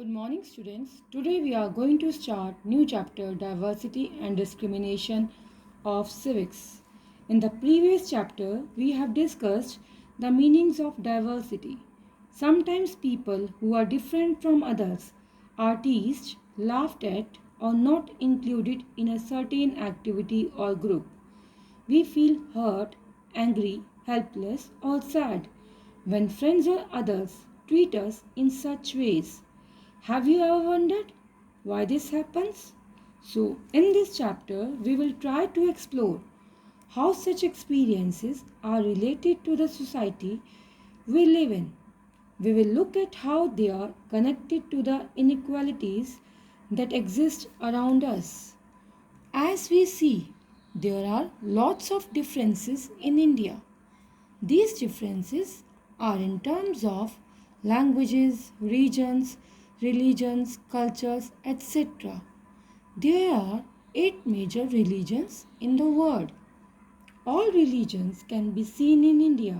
Good morning, students. Today we are going to start new chapter Diversity and Discrimination of Civics. In the previous chapter, we have discussed the meanings of diversity. Sometimes people who are different from others are teased, laughed at, or not included in a certain activity or group. We feel hurt, angry, helpless, or sad when friends or others treat us in such ways. Have you ever wondered why this happens? So, in this chapter, we will try to explore how such experiences are related to the society we live in. We will look at how they are connected to the inequalities that exist around us. As we see, there are lots of differences in India. These differences are in terms of languages, regions, religions, cultures, etc. There are 8 major religions in the world. All religions can be seen in India.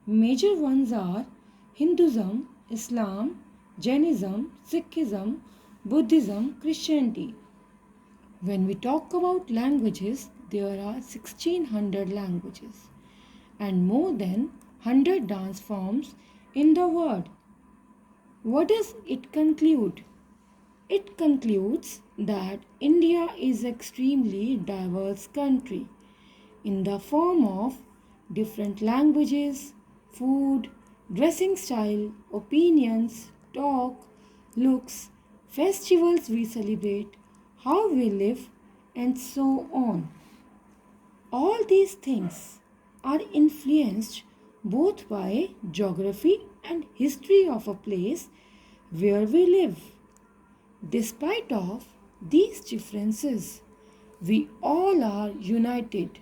Major ones are Hinduism, Islam, Jainism, Sikhism, Buddhism, Christianity. When we talk about languages, there are 1600 languages and more than 100 dance forms in the world. What does it conclude? It concludes that India is an extremely diverse country in the form of different languages, food, dressing style, opinions, talk, looks, festivals we celebrate, how we live, and so on. All these things are influenced both by geography and history of a place where we live. Despite of these differences, we all are united.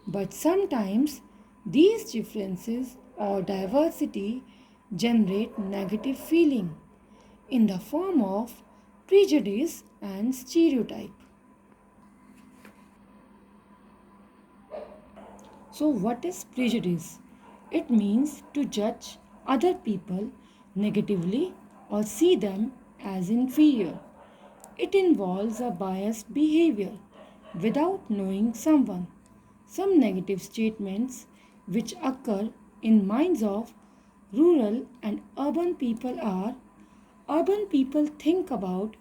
But sometimes these differences or diversity generate negative feeling in the form of prejudice and stereotype. So, what is prejudice? It means to judge other people negatively or see them as inferior. It involves a biased behavior without knowing someone. Some negative statements which occur in minds of rural and urban people are: urban people think about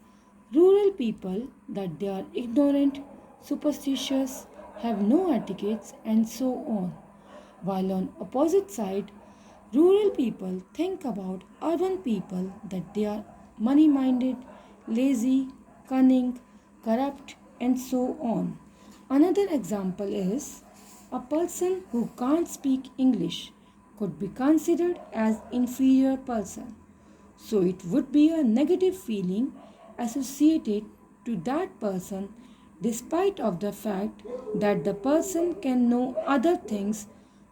rural people that they are ignorant, superstitious, have no etiquettes, and so on. While on opposite side, rural people think about urban people that they are money-minded, lazy, cunning, corrupt, and so on. Another example is a person who can't speak English could be considered as inferior person. So it would be a negative feeling associated to that person despite of the fact that the person can know other things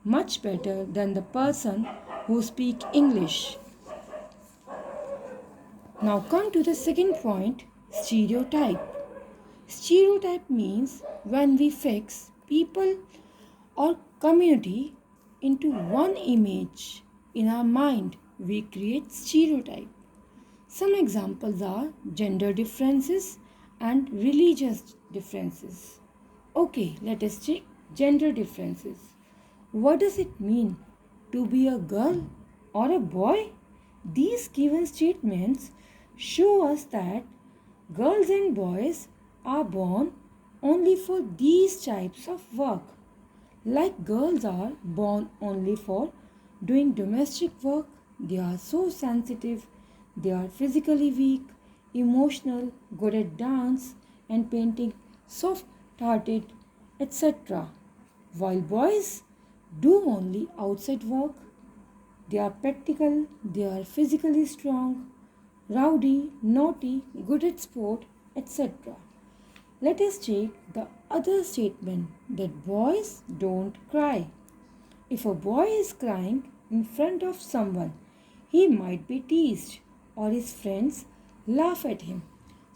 much better than the person who speak English. Now come to the second point, stereotype. Stereotype means when we fix people or community into one image in our mind, we create stereotype. Some examples are gender differences and religious differences. Okay, let us check gender differences. What does it mean to be a girl or a boy? These given statements show us that girls and boys are born only for these types of work. Like girls are born only for doing domestic work, they are so sensitive, they are physically weak, emotional, good at dance and painting, soft hearted, etc. While boys do only outside work, they are practical, they are physically strong, rowdy, naughty, good at sport, etc. Let us take the other statement that boys don't cry. If a boy is crying in front of someone, he might be teased or his friends laugh at him.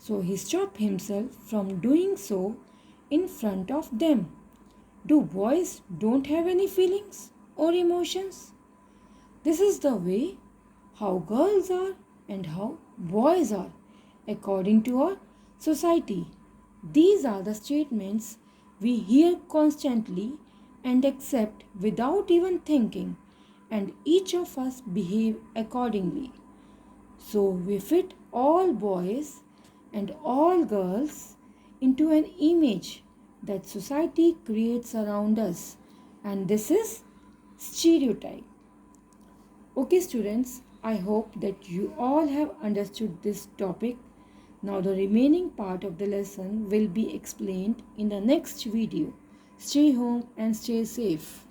So he stops himself from doing so in front of them. Do boys don't have any feelings or emotions? This is the way how girls are and how boys are according to our society. These are the statements we hear constantly and accept without even thinking, and each of us behave accordingly. So we fit all boys and all girls into an image that society creates around us, and this is stereotype. Okay, students, I hope that you all have understood this topic. Now, the remaining part of the lesson will be explained in the next video. Stay home and stay safe.